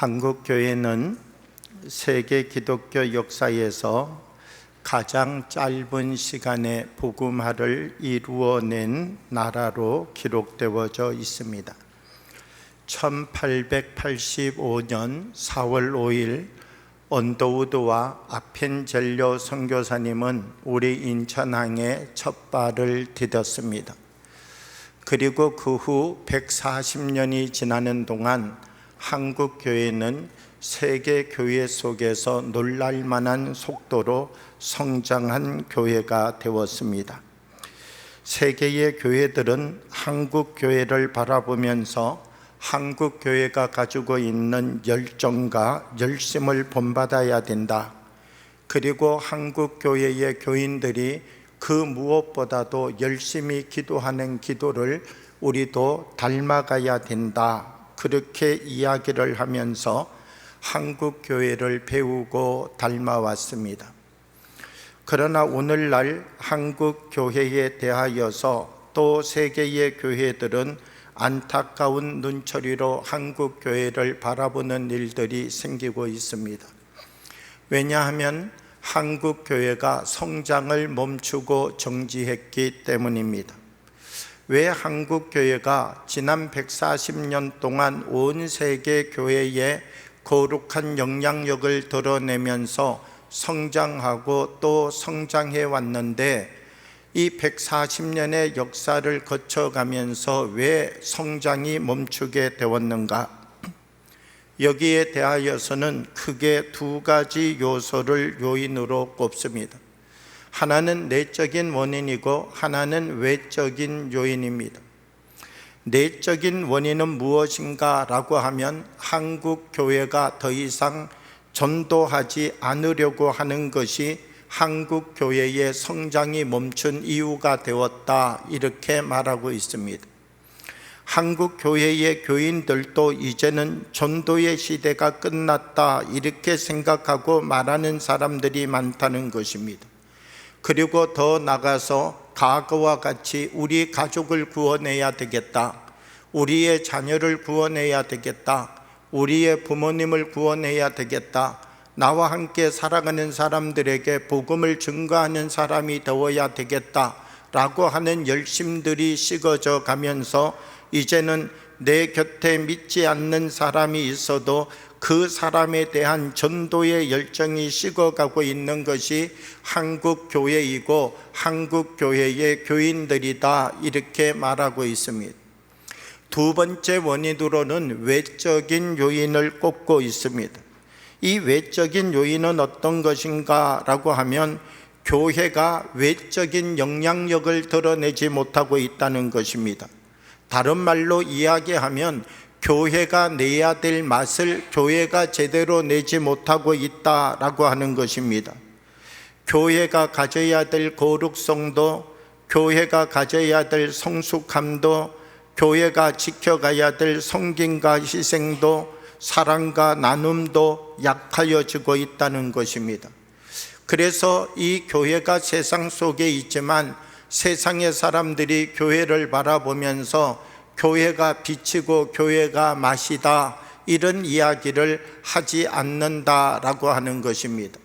한국교회는 세계 기독교 역사에서 가장 짧은 시간에 복음화를 이루어낸 나라로 기록되어져 있습니다. 1885년 4월 5일 언더우드와 아펜젤료 선교사님은 우리 인천항에 첫 발을 디뎠습니다. 그리고 그 후 140년이 지나는 동안 한국 교회는 세계 교회 속에서 놀랄만한 속도로 성장한 교회가 되었습니다. 세계의 교회들은 한국 교회를 바라보면서 한국 교회가 가지고 있는 열정과 열심을 본받아야 된다. 그리고 한국 교회의 교인들이 그 무엇보다도 열심히 기도하는 기도를 우리도 닮아가야 된다. 그렇게 이야기를 하면서 한국 교회를 배우고 닮아왔습니다. 그러나 오늘날 한국 교회에 대하여서 또 세계의 교회들은 안타까운 눈초리로 한국 교회를 바라보는 일들이 생기고 있습니다. 왜냐하면 한국 교회가 성장을 멈추고 정지했기 때문입니다. 왜 한국 교회가 지난 140년 동안 온 세계 교회에 거룩한 영향력을 드러내면서 성장하고 또 성장해 왔는데 이 140년의 역사를 거쳐가면서 왜 성장이 멈추게 되었는가? 여기에 대하여서는 크게 두 가지 요소를 요인으로 꼽습니다. 하나는 내적인 원인이고 하나는 외적인 요인입니다. 내적인 원인은 무엇인가 라고 하면 한국 교회가 더 이상 전도하지 않으려고 하는 것이 한국 교회의 성장이 멈춘 이유가 되었다, 이렇게 말하고 있습니다. 한국 교회의 교인들도 이제는 전도의 시대가 끝났다, 이렇게 생각하고 말하는 사람들이 많다는 것입니다. 그리고 더 나가서 과거와 같이 우리 가족을 구원해야 되겠다, 우리의 자녀를 구원해야 되겠다, 우리의 부모님을 구원해야 되겠다, 나와 함께 살아가는 사람들에게 복음을 증거하는 사람이 되어야 되겠다 라고 하는 열심들이 식어져 가면서 이제는 내 곁에 믿지 않는 사람이 있어도 그 사람에 대한 전도의 열정이 식어가고 있는 것이 한국 교회이고 한국 교회의 교인들이다, 이렇게 말하고 있습니다. 두 번째 원인으로는 외적인 요인을 꼽고 있습니다. 이 외적인 요인은 어떤 것인가 라고 하면 교회가 외적인 영향력을 드러내지 못하고 있다는 것입니다. 다른 말로 이야기하면 교회가 내야 될 맛을 교회가 제대로 내지 못하고 있다라고 하는 것입니다. 교회가 가져야 될 거룩성도, 교회가 가져야 될 성숙함도, 교회가 지켜가야 될 성김과 희생도, 사랑과 나눔도 약하여지고 있다는 것입니다. 그래서 이 교회가 세상 속에 있지만 세상의 사람들이 교회를 바라보면서 교회가 빛이고 교회가 맛이다, 이런 이야기를 하지 않는다라고 하는 것입니다.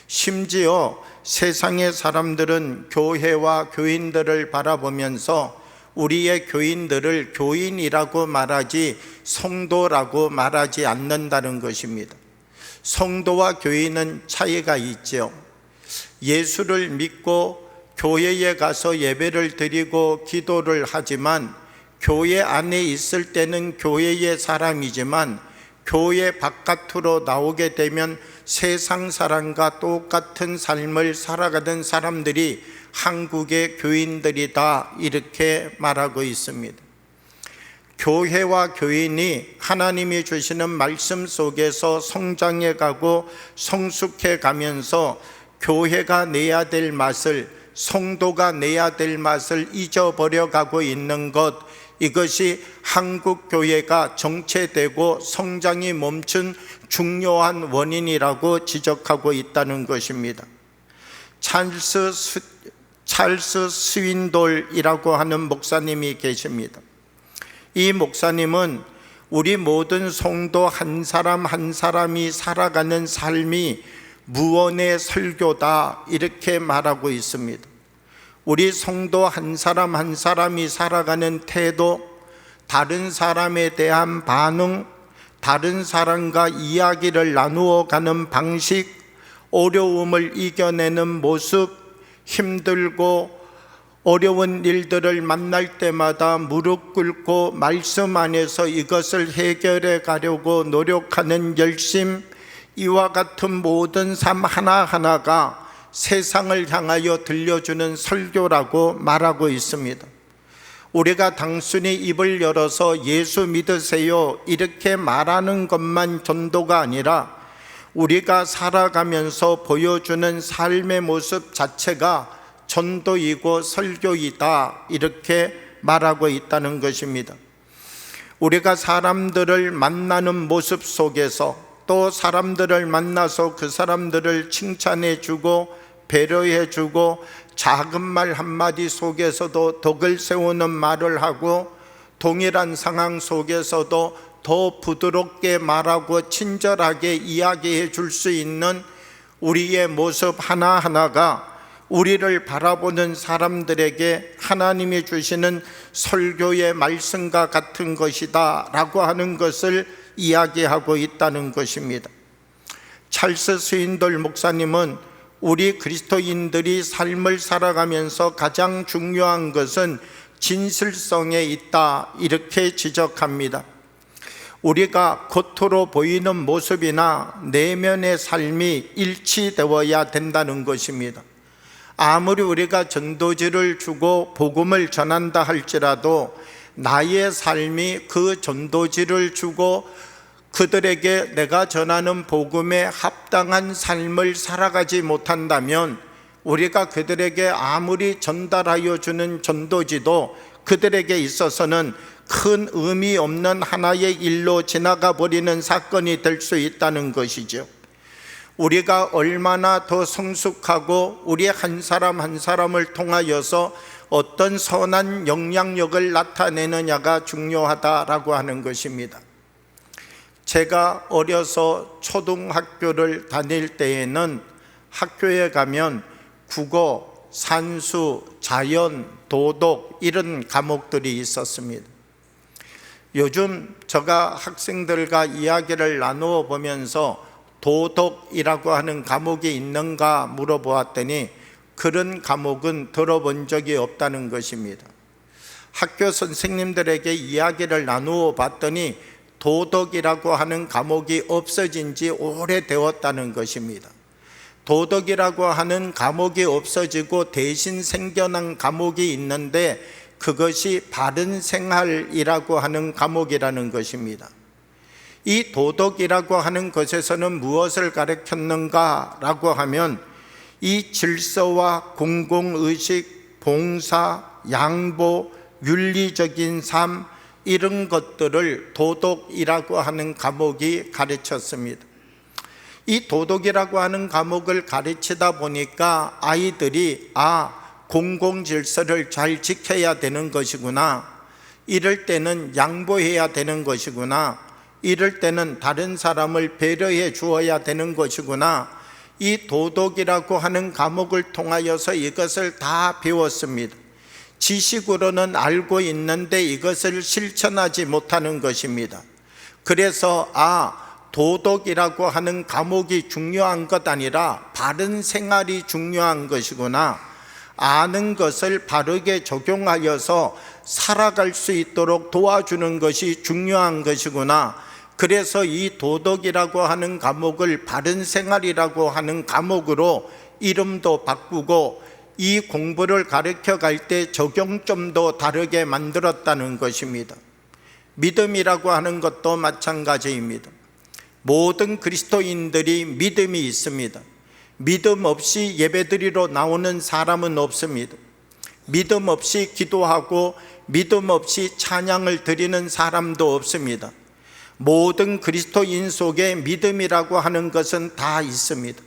심지어 세상의 사람들은 교회와 교인들을 바라보면서 우리의 교인들을 교인이라고 말하지 성도라고 말하지 않는다는 것입니다. 성도와 교인은 차이가 있죠. 예수를 믿고 교회에 가서 예배를 드리고 기도를 하지만 교회 안에 있을 때는 교회의 사람이지만 교회 바깥으로 나오게 되면 세상 사람과 똑같은 삶을 살아가는 사람들이 한국의 교인들이다, 이렇게 말하고 있습니다. 교회와 교인이 하나님이 주시는 말씀 속에서 성장해 가고 성숙해 가면서 교회가 내야 될 맛을, 성도가 내야 될 맛을 잊어버려 가고 있는 것, 이것이 한국 교회가 정체되고 성장이 멈춘 중요한 원인이라고 지적하고 있다는 것입니다. 찰스 스윈돌이라고 하는 목사님이 계십니다. 이 목사님은 우리 모든 성도 한 사람 한 사람이 살아가는 삶이 무언의 설교다, 이렇게 말하고 있습니다. 우리 성도 한 사람 한 사람이 살아가는 태도, 다른 사람에 대한 반응, 다른 사람과 이야기를 나누어 가는 방식, 어려움을 이겨내는 모습, 힘들고 어려운 일들을 만날 때마다 무릎 꿇고 말씀 안에서 이것을 해결해 가려고 노력하는 열심, 이와 같은 모든 삶 하나하나가 세상을 향하여 들려주는 설교라고 말하고 있습니다. 우리가 단순히 입을 열어서 예수 믿으세요 이렇게 말하는 것만 전도가 아니라 우리가 살아가면서 보여주는 삶의 모습 자체가 전도이고 설교이다, 이렇게 말하고 있다는 것입니다. 우리가 사람들을 만나는 모습 속에서, 또 사람들을 만나서 그 사람들을 칭찬해 주고 배려해 주고 작은 말 한마디 속에서도 덕을 세우는 말을 하고, 동일한 상황 속에서도 더 부드럽게 말하고 친절하게 이야기해 줄 수 있는 우리의 모습 하나하나가 우리를 바라보는 사람들에게 하나님이 주시는 설교의 말씀과 같은 것이다 라고 하는 것을 이야기하고 있다는 것입니다. 찰스 스윈돌 목사님은 우리 그리스도인들이 삶을 살아가면서 가장 중요한 것은 진실성에 있다, 이렇게 지적합니다. 우리가 겉으로 보이는 모습이나 내면의 삶이 일치되어야 된다는 것입니다. 아무리 우리가 전도지를 주고 복음을 전한다 할지라도 나의 삶이 그 전도지를 주고 그들에게 내가 전하는 복음에 합당한 삶을 살아가지 못한다면 우리가 그들에게 아무리 전달하여 주는 전도지도 그들에게 있어서는 큰 의미 없는 하나의 일로 지나가 버리는 사건이 될 수 있다는 것이죠. 우리가 얼마나 더 성숙하고 우리 한 사람 한 사람을 통하여서 어떤 선한 영향력을 나타내느냐가 중요하다라고 하는 것입니다. 제가 어려서 초등학교를 다닐 때에는 학교에 가면 국어, 산수, 자연, 도덕 이런 과목들이 있었습니다. 요즘 제가 학생들과 이야기를 나누어 보면서 도덕이라고 하는 과목이 있는가 물어보았더니 그런 과목은 들어본 적이 없다는 것입니다. 학교 선생님들에게 이야기를 나누어 봤더니 도덕이라고 하는 과목이 없어진 지 오래되었다는 것입니다. 도덕이라고 하는 과목이 없어지고 대신 생겨난 과목이 있는데 그것이 바른 생활이라고 하는 과목이라는 것입니다. 이 도덕이라고 하는 것에서는 무엇을 가르쳤는가라고 하면 이 질서와 공공의식, 봉사, 양보, 윤리적인 삶 이런 것들을 도덕이라고 하는 과목이 가르쳤습니다. 이 도덕이라고 하는 과목을 가르치다 보니까 아이들이 공공질서를 잘 지켜야 되는 것이구나, 이럴 때는 양보해야 되는 것이구나, 이럴 때는 다른 사람을 배려해 주어야 되는 것이구나, 이 도덕이라고 하는 과목을 통하여서 이것을 다 배웠습니다. 지식으로는 알고 있는데 이것을 실천하지 못하는 것입니다. 그래서 도덕이라고 하는 과목이 중요한 것 아니라 바른 생활이 중요한 것이구나, 아는 것을 바르게 적용하여서 살아갈 수 있도록 도와주는 것이 중요한 것이구나, 그래서 이 도덕이라고 하는 과목을 바른 생활이라고 하는 과목으로 이름도 바꾸고 이 공부를 가르쳐 갈 때 적용점도 다르게 만들었다는 것입니다. 믿음이라고 하는 것도 마찬가지입니다. 모든 그리스도인들이 믿음이 있습니다. 믿음 없이 예배드리러 나오는 사람은 없습니다. 믿음 없이 기도하고 믿음 없이 찬양을 드리는 사람도 없습니다. 모든 그리스도인 속에 믿음이라고 하는 것은 다 있습니다.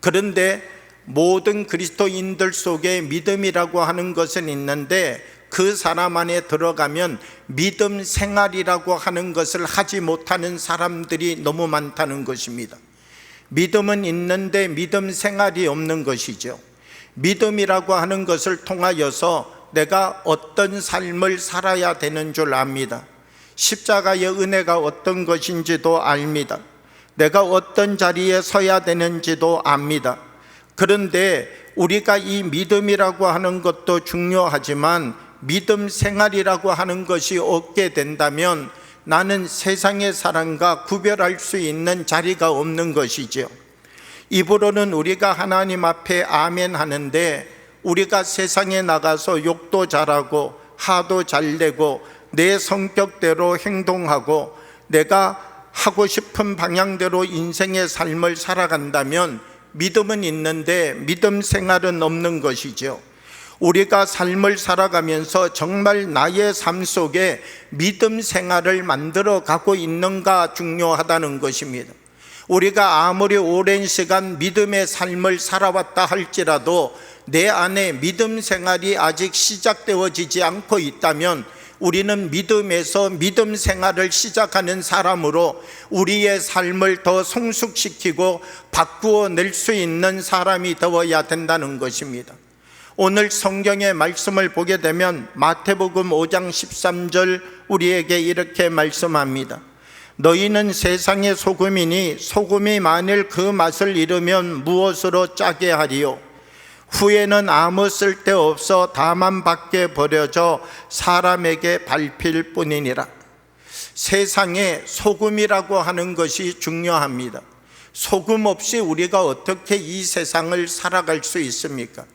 그런데 모든 그리스도인들 속에 믿음이라고 하는 것은 있는데 그 사람 안에 들어가면 믿음 생활이라고 하는 것을 하지 못하는 사람들이 너무 많다는 것입니다. 믿음은 있는데 믿음 생활이 없는 것이죠. 믿음이라고 하는 것을 통하여서 내가 어떤 삶을 살아야 되는 줄 압니다. 십자가의 은혜가 어떤 것인지도 압니다. 내가 어떤 자리에 서야 되는지도 압니다. 그런데 우리가 이 믿음이라고 하는 것도 중요하지만 믿음 생활이라고 하는 것이 없게 된다면 나는 세상의 사람과 구별할 수 있는 자리가 없는 것이죠. 입으로는 우리가 하나님 앞에 아멘 하는데 우리가 세상에 나가서 욕도 잘하고 화도 잘 내고 내 성격대로 행동하고 내가 하고 싶은 방향대로 인생의 삶을 살아간다면 믿음은 있는데 믿음 생활은 없는 것이죠. 우리가 삶을 살아가면서 정말 나의 삶 속에 믿음 생활을 만들어 가고 있는가 중요하다는 것입니다. 우리가 아무리 오랜 시간 믿음의 삶을 살아왔다 할지라도 내 안에 믿음 생활이 아직 시작되어지지 않고 있다면 우리는 믿음에서 믿음 생활을 시작하는 사람으로 우리의 삶을 더 성숙시키고 바꾸어 낼 수 있는 사람이 되어야 된다는 것입니다. 오늘 성경의 말씀을 보게 되면 마태복음 5장 13절 우리에게 이렇게 말씀합니다. 너희는 세상의 소금이니 소금이 만일 그 맛을 잃으면 무엇으로 짜게 하리요? 후에는 아무 쓸데없어 다만 밖에 버려져 사람에게 밟힐 뿐이니라. 세상에 소금이라고 하는 것이 중요합니다. 소금 없이 우리가 어떻게 이 세상을 살아갈 수 있습니까?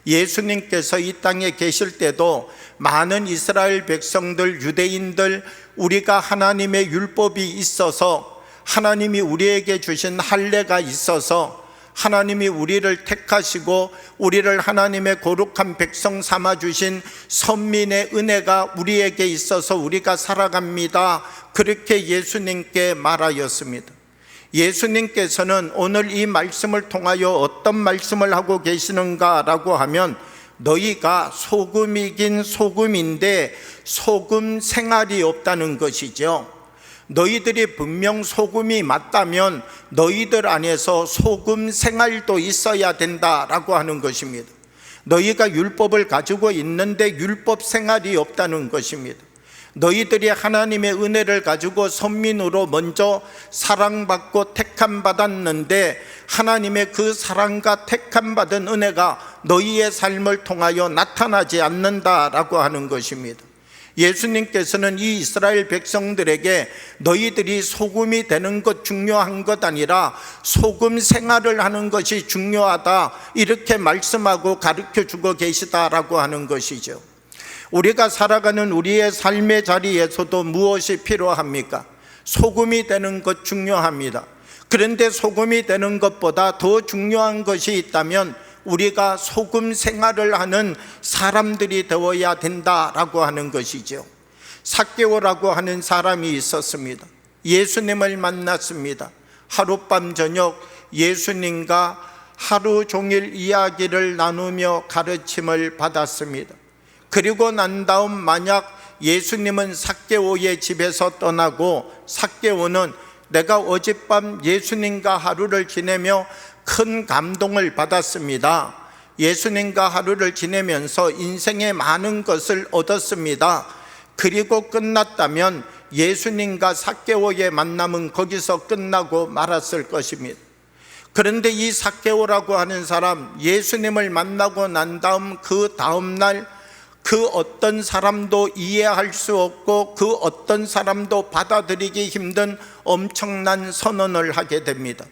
예수님께서 이 땅에 계실 때도 많은 이스라엘 백성들, 유대인들, 우리가 하나님의 율법이 있어서 하나님이 우리에게 주신 할례가 있어서 하나님이 우리를 택하시고 우리를 하나님의 거룩한 백성 삼아주신 선민의 은혜가 우리에게 있어서 우리가 살아갑니다. 그렇게 예수님께 말하였습니다. 예수님께서는 오늘 이 말씀을 통하여 어떤 말씀을 하고 계시는가라고 하면 너희가 소금이긴 소금인데 소금 생활이 없다는 것이죠. 너희들이 분명 소금이 맞다면 너희들 안에서 소금 생활도 있어야 된다라고 하는 것입니다. 너희가 율법을 가지고 있는데 율법 생활이 없다는 것입니다. 너희들이 하나님의 은혜를 가지고 선민으로 먼저 사랑받고 택함받았는데 하나님의 그 사랑과 택함받은 은혜가 너희의 삶을 통하여 나타나지 않는다라고 하는 것입니다. 예수님께서는 이 이스라엘 백성들에게 너희들이 소금이 되는 것 중요한 것 아니라 소금 생활을 하는 것이 중요하다 이렇게 말씀하고 가르쳐주고 계시다라고 하는 것이죠. 우리가 살아가는 우리의 삶의 자리에서도 무엇이 필요합니까? 소금이 되는 것 중요합니다. 그런데 소금이 되는 것보다 더 중요한 것이 있다면 우리가 소금 생활을 하는 사람들이 되어야 된다라고 하는 것이죠. 삭개오라고 하는 사람이 있었습니다. 예수님을 만났습니다. 하룻밤 저녁 예수님과 하루 종일 이야기를 나누며 가르침을 받았습니다. 그리고 난 다음 만약 예수님은 삭개오의 집에서 떠나고 삭개오는 내가 어젯밤 예수님과 하루를 지내며 큰 감동을 받았습니다. 예수님과 하루를 지내면서 인생의 많은 것을 얻었습니다. 그리고 끝났다면 예수님과 삭개오의 만남은 거기서 끝나고 말았을 것입니다. 그런데 이 삭개오라고 하는 사람 예수님을 만나고 난 다음 그 다음날 그 어떤 사람도 이해할 수 없고 그 어떤 사람도 받아들이기 힘든 엄청난 선언을 하게 됩니다.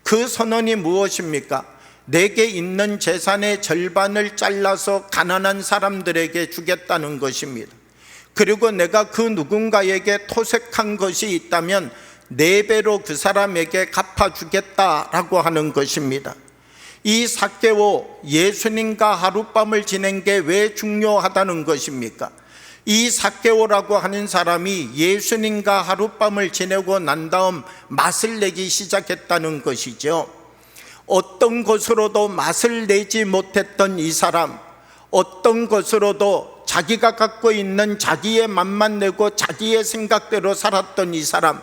그 선언이 무엇입니까? 내게 있는 재산의 절반을 잘라서 가난한 사람들에게 주겠다는 것입니다. 그리고 내가 그 누군가에게 토색한 것이 있다면 4배로 그 사람에게 갚아주겠다라고 하는 것입니다. 이 삭개오 예수님과 하룻밤을 지낸 게 왜 중요하다는 것입니까? 이 삭개오라고 하는 사람이 예수님과 하룻밤을 지내고 난 다음 맛을 내기 시작했다는 것이죠. 어떤 것으로도 맛을 내지 못했던 이 사람, 어떤 것으로도 자기가 갖고 있는 자기의 맘만 내고 자기의 생각대로 살았던 이 사람,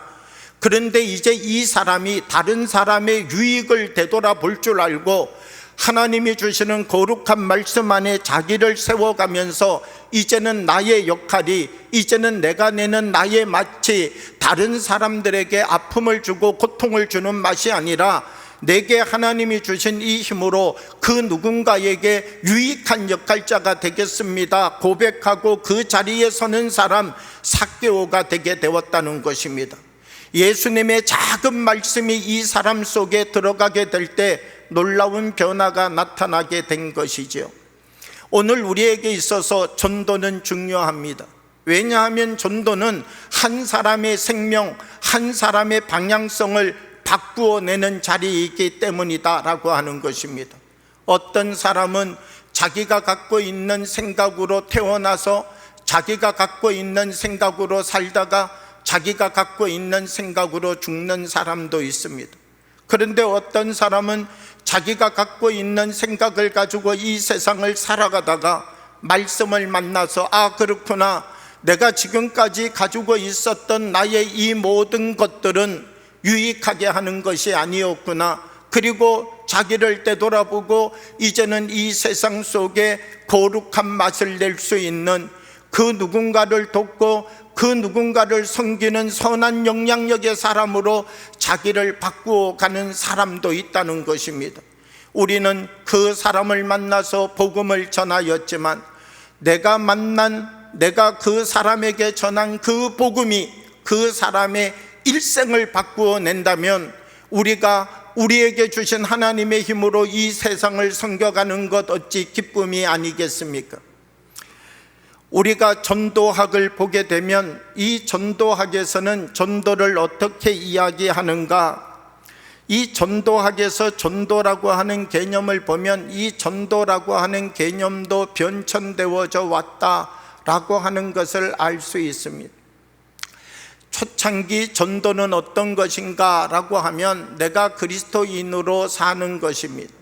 그런데 이제 이 사람이 다른 사람의 유익을 되돌아볼 줄 알고 하나님이 주시는 거룩한 말씀 안에 자기를 세워가면서 이제는 나의 역할이, 이제는 내가 내는 나의 맛이 다른 사람들에게 아픔을 주고 고통을 주는 맛이 아니라 내게 하나님이 주신 이 힘으로 그 누군가에게 유익한 역할자가 되겠습니다 고백하고 그 자리에 서는 사람 삭개오가 되게 되었다는 것입니다. 예수님의 작은 말씀이 이 사람 속에 들어가게 될 때 놀라운 변화가 나타나게 된 것이죠. 오늘 우리에게 있어서 전도는 중요합니다. 왜냐하면 전도는 한 사람의 생명, 한 사람의 방향성을 바꾸어내는 자리이기 때문이다 라고 하는 것입니다. 어떤 사람은 자기가 갖고 있는 생각으로 태어나서 자기가 갖고 있는 생각으로 살다가 자기가 갖고 있는 생각으로 죽는 사람도 있습니다. 그런데 어떤 사람은 자기가 갖고 있는 생각을 가지고 이 세상을 살아가다가 말씀을 만나서 아 그렇구나, 내가 지금까지 가지고 있었던 나의 이 모든 것들은 유익하게 하는 것이 아니었구나, 그리고 자기를 되돌아보고 이제는 이 세상 속에 거룩한 맛을 낼 수 있는 그 누군가를 돕고 그 누군가를 섬기는 선한 영향력의 사람으로 자기를 바꾸어 가는 사람도 있다는 것입니다. 우리는 그 사람을 만나서 복음을 전하였지만 내가 그 사람에게 전한 그 복음이 그 사람의 일생을 바꾸어 낸다면 우리에게 주신 하나님의 힘으로 이 세상을 섬겨가는 것 어찌 기쁨이 아니겠습니까? 우리가 전도학을 보게 되면 이 전도학에서는 전도를 어떻게 이야기하는가? 이 전도학에서 전도라고 하는 개념을 보면 이 전도라고 하는 개념도 변천되어져 왔다라고 하는 것을 알 수 있습니다. 초창기 전도는 어떤 것인가 라고 하면 내가 그리스도인으로 사는 것입니다.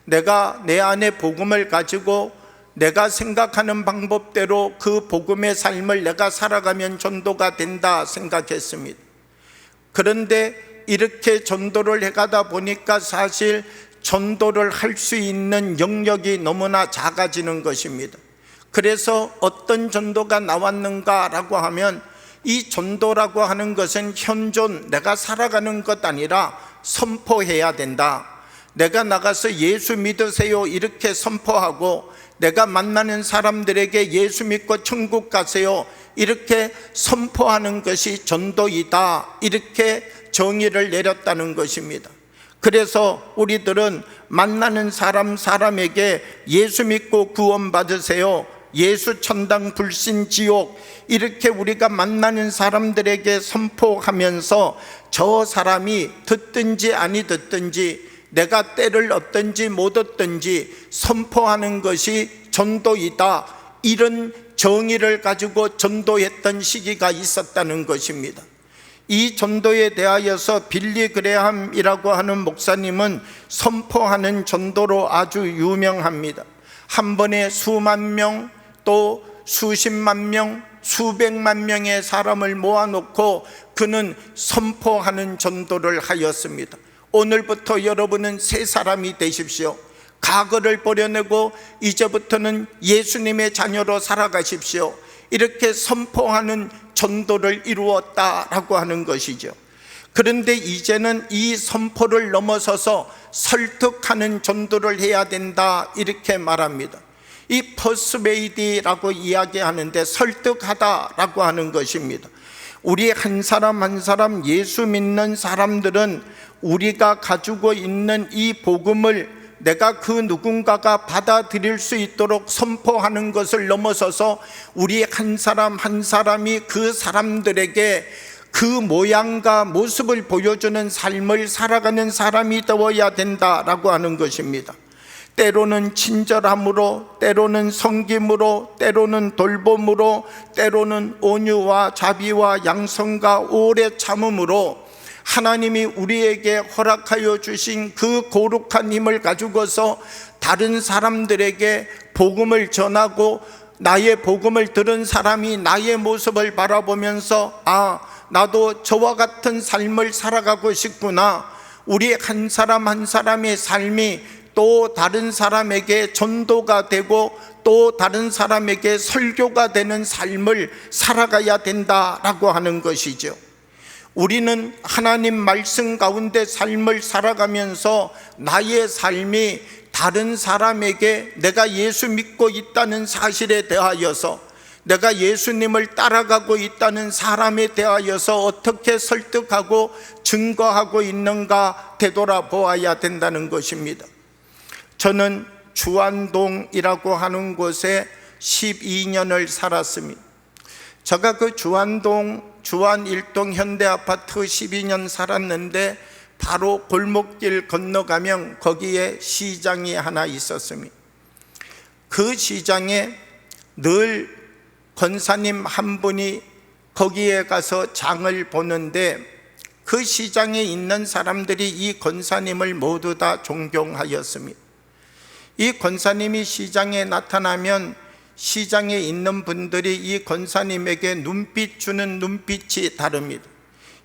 내가 내 안에 복음을 가지고 내가 생각하는 방법대로 그 복음의 삶을 내가 살아가면 전도가 된다 생각했습니다. 그런데 이렇게 전도를 해가다 보니까 사실 전도를 할 수 있는 영역이 너무나 작아지는 것입니다. 그래서 어떤 전도가 나왔는가라고 하면 이 전도라고 하는 것은 현존, 내가 살아가는 것 아니라 선포해야 된다. 내가 나가서 예수 믿으세요 이렇게 선포하고 내가 만나는 사람들에게 예수 믿고 천국 가세요 이렇게 선포하는 것이 전도이다, 이렇게 정의를 내렸다는 것입니다. 그래서 우리들은 만나는 사람에게 예수 믿고 구원 받으세요, 예수 천당 불신 지옥 이렇게 우리가 만나는 사람들에게 선포하면서 저 사람이 듣든지 아니 듣든지 내가 때를 얻든지 못 얻든지 선포하는 것이 전도이다, 이런 정의를 가지고 전도했던 시기가 있었다는 것입니다. 이 전도에 대하여서 빌리 그레함이라고 하는 목사님은 선포하는 전도로 아주 유명합니다. 한 번에 수만 명 또 수십만 명 수백만 명의 사람을 모아놓고 그는 선포하는 전도를 하였습니다. 오늘부터 여러분은 새 사람이 되십시오. 과거를 버려내고 이제부터는 예수님의 자녀로 살아가십시오. 이렇게 선포하는 전도를 이루었다라고 하는 것이죠. 그런데 이제는 이 선포를 넘어서서 설득하는 전도를 해야 된다 이렇게 말합니다. 이 퍼스베이디라고 이야기하는데 설득하다라고 하는 것입니다. 우리 한 사람 한 사람 예수 믿는 사람들은 우리가 가지고 있는 이 복음을 내가 그 누군가가 받아들일 수 있도록 선포하는 것을 넘어서서 우리 한 사람 한 사람이 그 사람들에게 그 모양과 모습을 보여주는 삶을 살아가는 사람이 되어야 된다라고 하는 것입니다. 때로는 친절함으로, 때로는 섬김으로, 때로는 돌봄으로, 때로는 온유와 자비와 양성과 오래 참음으로 하나님이 우리에게 허락하여 주신 그 거룩한 힘을 가지고서 다른 사람들에게 복음을 전하고 나의 복음을 들은 사람이 나의 모습을 바라보면서 나도 저와 같은 삶을 살아가고 싶구나, 우리 한 사람 한 사람의 삶이 또 다른 사람에게 전도가 되고 또 다른 사람에게 설교가 되는 삶을 살아가야 된다라고 하는 것이죠. 우리는 하나님 말씀 가운데 삶을 살아가면서 나의 삶이 다른 사람에게 내가 예수 믿고 있다는 사실에 대하여서, 내가 예수님을 따라가고 있다는 사람에 대하여서 어떻게 설득하고 증거하고 있는가 되돌아보아야 된다는 것입니다. 저는 주안동이라고 하는 곳에 12년을 살았습니다. 제가 그 주안 1동 현대아파트 12년 살았는데 바로 골목길 건너가면 거기에 시장이 하나 있었습니다. 그 시장에 늘 권사님 한 분이 거기에 가서 장을 보는데, 그 시장에 있는 사람들이 이 권사님을 모두 다 존경하였습니다. 이 권사님이 시장에 나타나면 시장에 있는 분들이 이 권사님에게 눈빛 주는 눈빛이 다릅니다.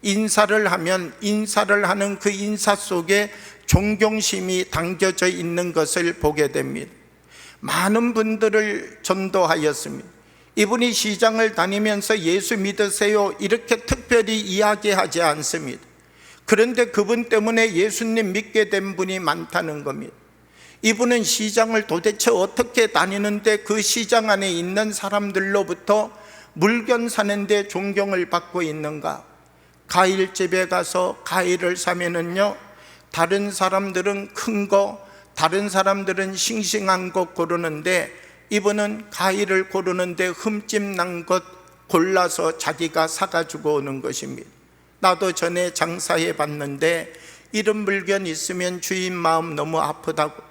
인사를 하면 인사를 하는 그 인사 속에 존경심이 담겨져 있는 것을 보게 됩니다. 많은 분들을 전도하였습니다. 이분이 시장을 다니면서 예수 믿으세요 이렇게 특별히 이야기하지 않습니다. 그런데 그분 때문에 예수님 믿게 된 분이 많다는 겁니다. 이분은 시장을 도대체 어떻게 다니는데 그 시장 안에 있는 사람들로부터 물건 사는데 존경을 받고 있는가? 과일집에 가서 과일을 사면은요, 다른 사람들은 큰 거, 다른 사람들은 싱싱한 거 고르는데 이분은 과일을 고르는데 흠집 난 것 골라서 자기가 사가지고 오는 것입니다. 나도 전에 장사해 봤는데 이런 물건 있으면 주인 마음 너무 아프다고,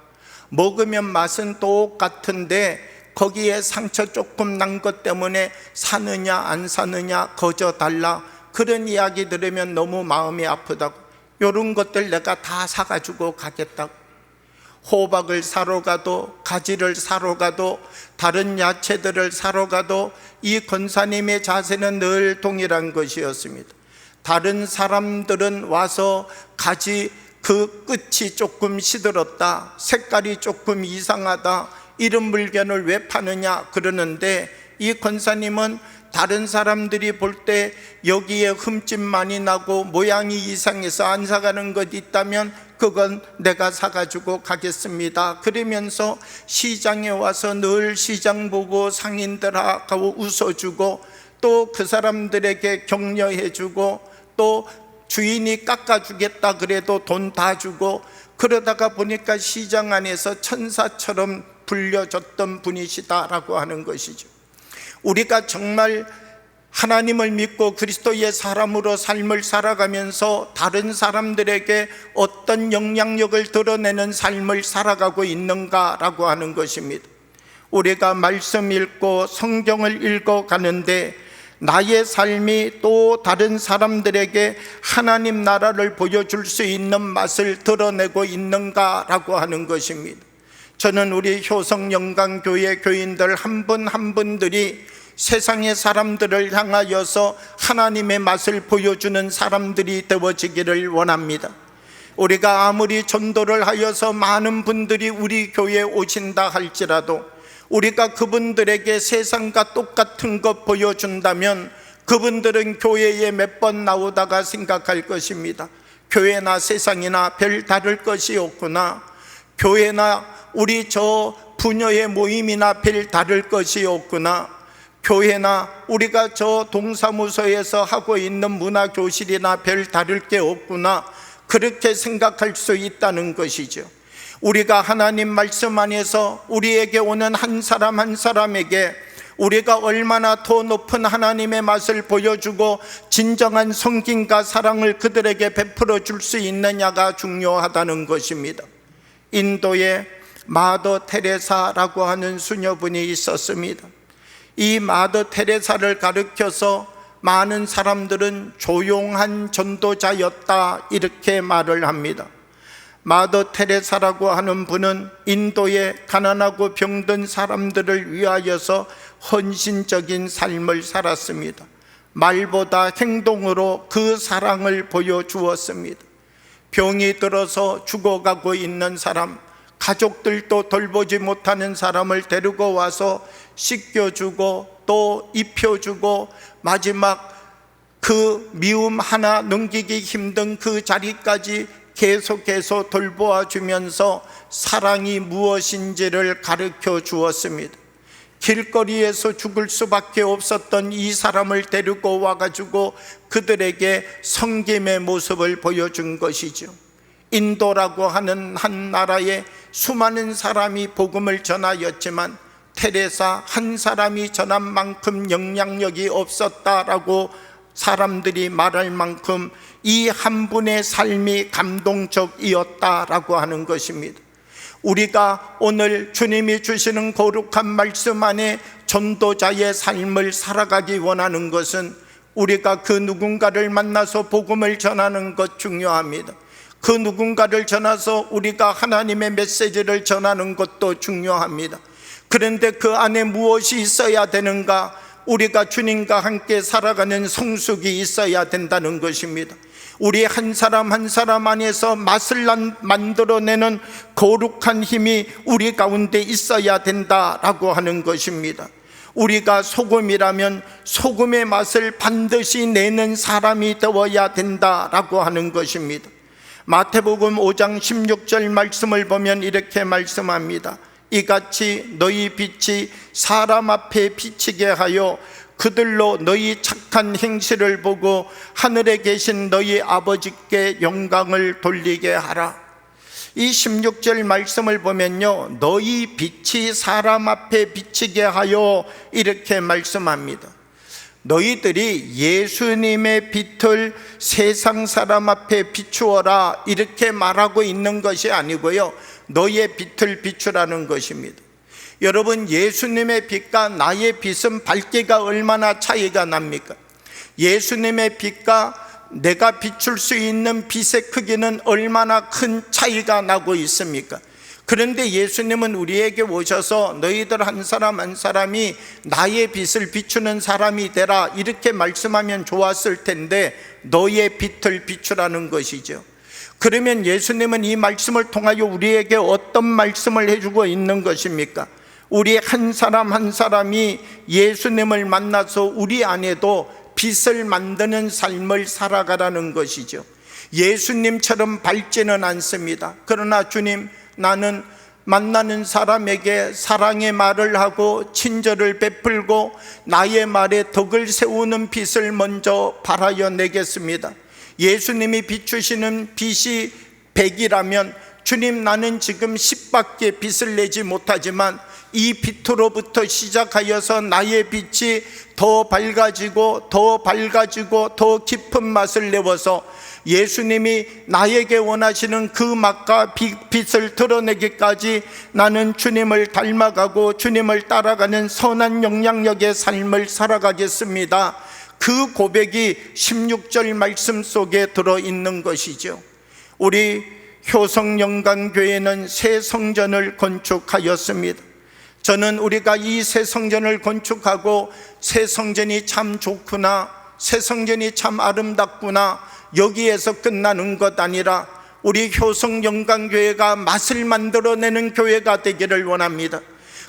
먹으면 맛은 똑같은데 거기에 상처 조금 난 것 때문에 사느냐 안 사느냐 거저달라, 그런 이야기 들으면 너무 마음이 아프다고, 이런 것들 내가 다 사가지고 가겠다고. 호박을 사러 가도, 가지를 사러 가도, 다른 야채들을 사러 가도 이 권사님의 자세는 늘 동일한 것이었습니다. 다른 사람들은 와서 가지 그 끝이 조금 시들었다, 색깔이 조금 이상하다, 이런 물건을 왜 파느냐 그러는데, 이 권사님은 다른 사람들이 볼 때 여기에 흠집 많이 나고 모양이 이상해서 안 사가는 것 있다면 그건 내가 사가지고 가겠습니다. 그러면서 시장에 와서 늘 시장 보고 상인들하고 웃어주고, 또 그 사람들에게 격려해주고, 또 주인이 깎아주겠다 그래도 돈 다 주고, 그러다가 보니까 시장 안에서 천사처럼 불려졌던 분이시다라고 하는 것이죠. 우리가 정말 하나님을 믿고 그리스도의 사람으로 삶을 살아가면서 다른 사람들에게 어떤 영향력을 드러내는 삶을 살아가고 있는가라고 하는 것입니다. 우리가 말씀 읽고 성경을 읽어가는데 나의 삶이 또 다른 사람들에게 하나님 나라를 보여줄 수 있는 맛을 드러내고 있는가라고 하는 것입니다. 저는 우리 효성영광교회 교인들 한 분 한 분들이 세상의 사람들을 향하여서 하나님의 맛을 보여주는 사람들이 되어지기를 원합니다. 우리가 아무리 전도를 하여서 많은 분들이 우리 교회에 오신다 할지라도 우리가 그분들에게 세상과 똑같은 것 보여준다면 그분들은 교회에 몇 번 나오다가 생각할 것입니다. 교회나 세상이나 별 다를 것이 없구나. 교회나 우리 저 부녀의 모임이나 별 다를 것이 없구나. 교회나 우리가 저 동사무소에서 하고 있는 문화교실이나 별 다를 게 없구나, 그렇게 생각할 수 있다는 것이죠. 우리가 하나님 말씀 안에서 우리에게 오는 한 사람 한 사람에게 우리가 얼마나 더 높은 하나님의 맛을 보여주고 진정한 섬김과 사랑을 그들에게 베풀어 줄 수 있느냐가 중요하다는 것입니다. 인도에 마더 테레사라고 하는 수녀분이 있었습니다. 이 마더 테레사를 가르쳐서 많은 사람들은 조용한 전도자였다 이렇게 말을 합니다. 마더 테레사라고 하는 분은 인도의 가난하고 병든 사람들을 위하여서 헌신적인 삶을 살았습니다. 말보다 행동으로 그 사랑을 보여주었습니다. 병이 들어서 죽어가고 있는 사람, 가족들도 돌보지 못하는 사람을 데리고 와서 씻겨주고 또 입혀주고 마지막 그 미움 하나 넘기기 힘든 그 자리까지 계속해서 돌보아 주면서 사랑이 무엇인지를 가르쳐 주었습니다. 길거리에서 죽을 수밖에 없었던 이 사람을 데리고 와가지고 그들에게 섬김의 모습을 보여준 것이죠. 인도라고 하는 한 나라에 수많은 사람이 복음을 전하였지만 테레사 한 사람이 전한 만큼 영향력이 없었다라고 사람들이 말할 만큼 이 한 분의 삶이 감동적이었다라고 하는 것입니다. 우리가 오늘 주님이 주시는 거룩한 말씀 안에 전도자의 삶을 살아가기 원하는 것은 우리가 그 누군가를 만나서 복음을 전하는 것 중요합니다. 그 누군가를 전해서 우리가 하나님의 메시지를 전하는 것도 중요합니다. 그런데 그 안에 무엇이 있어야 되는가? 우리가 주님과 함께 살아가는 성숙이 있어야 된다는 것입니다. 우리 한 사람 한 사람 안에서 맛을 만들어내는 거룩한 힘이 우리 가운데 있어야 된다라고 하는 것입니다. 우리가 소금이라면 소금의 맛을 반드시 내는 사람이 되어야 된다라고 하는 것입니다. 마태복음 5장 16절 말씀을 보면 이렇게 말씀합니다. 이같이 너희 빛이 사람 앞에 비치게 하여 그들로 너희 착한 행실을 보고 하늘에 계신 너희 아버지께 영광을 돌리게 하라. 이 16절 말씀을 보면요, 너희 빛이 사람 앞에 비치게 하여 이렇게 말씀합니다. 너희들이 예수님의 빛을 세상 사람 앞에 비추어라 이렇게 말하고 있는 것이 아니고요, 너의 빛을 비추라는 것입니다. 여러분, 예수님의 빛과 나의 빛은 밝기가 얼마나 차이가 납니까? 예수님의 빛과 내가 비출 수 있는 빛의 크기는 얼마나 큰 차이가 나고 있습니까? 그런데 예수님은 우리에게 오셔서 너희들 한 사람 한 사람이 나의 빛을 비추는 사람이 되라 이렇게 말씀하면 좋았을 텐데 너의 빛을 비추라는 것이죠. 그러면 예수님은 이 말씀을 통하여 우리에게 어떤 말씀을 해주고 있는 것입니까? 우리 한 사람 한 사람이 예수님을 만나서 우리 안에도 빛을 만드는 삶을 살아가라는 것이죠. 예수님처럼 밝지는 않습니다. 그러나 주님, 나는 만나는 사람에게 사랑의 말을 하고 친절을 베풀고 나의 말에 덕을 세우는 빛을 먼저 발하여 내겠습니다. 예수님이 비추시는 빛이 100이라면 주님, 나는 지금 10밖에 빛을 내지 못하지만 이 빛으로부터 시작하여서 나의 빛이 더 밝아지고 더 밝아지고 더 깊은 맛을 내어서 예수님이 나에게 원하시는 그 맛과 빛을 드러내기까지 나는 주님을 닮아가고 주님을 따라가는 선한 영향력의 삶을 살아가겠습니다. 그 고백이 16절 말씀 속에 들어있는 것이죠. 우리 효성영광교회는 새 성전을 건축하였습니다. 저는 우리가 이 새 성전을 건축하고 새 성전이 참 좋구나, 새 성전이 참 아름답구나, 여기에서 끝나는 것 아니라 우리 효성영광교회가 맛을 만들어내는 교회가 되기를 원합니다.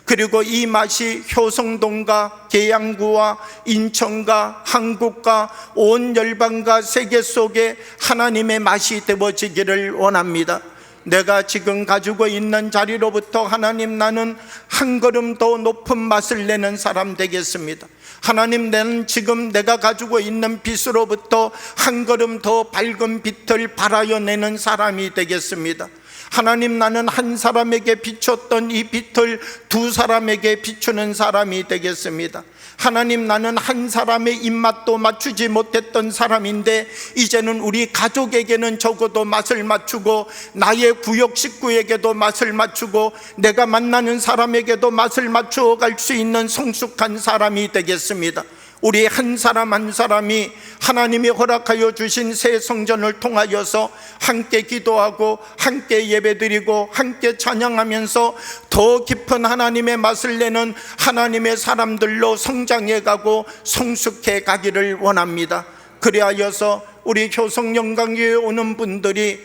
그리고 이 맛이 효성동과 계양구와 인천과 한국과 온 열방과 세계 속에 하나님의 맛이 되어지기를 원합니다. 내가 지금 가지고 있는 자리로부터 하나님, 나는 한 걸음 더 높은 맛을 내는 사람 되겠습니다. 하나님, 나는 지금 내가 가지고 있는 빛으로부터 한 걸음 더 밝은 빛을 발하여 내는 사람이 되겠습니다. 하나님, 나는 한 사람에게 비췄던 이 빛을 두 사람에게 비추는 사람이 되겠습니다. 하나님, 나는 한 사람의 입맛도 맞추지 못했던 사람인데 이제는 우리 가족에게는 적어도 맛을 맞추고 나의 구역 식구에게도 맛을 맞추고 내가 만나는 사람에게도 맛을 맞추어 갈 수 있는 성숙한 사람이 되겠습니다. 우리 한 사람 한 사람이 하나님이 허락하여 주신 새 성전을 통하여서 함께 기도하고 함께 예배드리고 함께 찬양하면서 더 깊은 하나님의 맛을 내는 하나님의 사람들로 성장해 가고 성숙해 가기를 원합니다. 그리하여서 우리 효성영광교회에 오는 분들이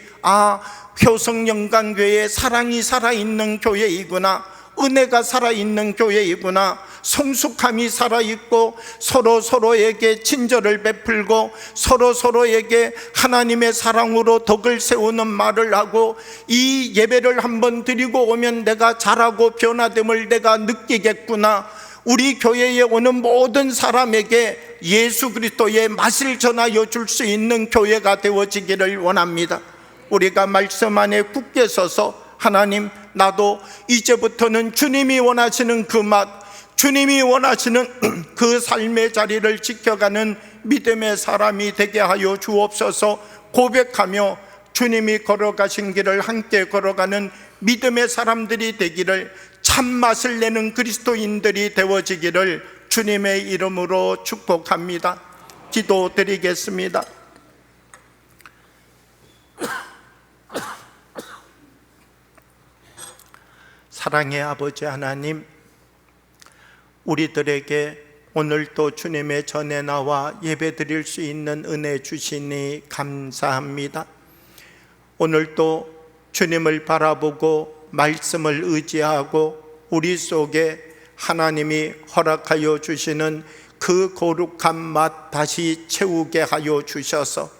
효성영광교회에 사랑이 살아있는 교회이구나, 은혜가 살아있는 교회이구나, 성숙함이 살아있고 서로에게 친절을 베풀고 서로에게 하나님의 사랑으로 덕을 세우는 말을 하고, 이 예배를 한번 드리고 오면 내가 자라고 변화됨을 내가 느끼겠구나, 우리 교회에 오는 모든 사람에게 예수 그리스도의 맛을 전하여 줄 수 있는 교회가 되어지기를 원합니다. 우리가 말씀 안에 굳게 서서 하나님, 나도 이제부터는 주님이 원하시는 그 맛, 주님이 원하시는 그 삶의 자리를 지켜가는 믿음의 사람이 되게 하여 주옵소서. 고백하며 주님이 걸어가신 길을 함께 걸어가는 믿음의 사람들이 되기를, 참맛을 내는 그리스도인들이 되어지기를 주님의 이름으로 축복합니다. 기도드리겠습니다. 사랑의 아버지 하나님, 우리들에게 오늘도 주님의 전에 나와 예배드릴 수 있는 은혜 주시니 감사합니다. 오늘도 주님을 바라보고 말씀을 의지하고 우리 속에 하나님이 허락하여 주시는 그 거룩한 맛 다시 채우게 하여 주셔서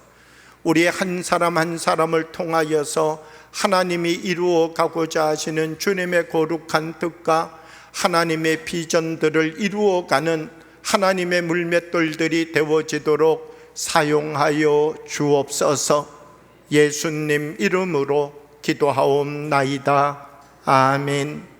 우리 한 사람 한 사람을 통하여서 하나님이 이루어 가고자 하시는 주님의 거룩한 뜻과 하나님의 비전들을 이루어가는 하나님의 물맷돌들이 되어지도록 사용하여 주옵소서. 예수님 이름으로 기도하옵나이다. 아멘.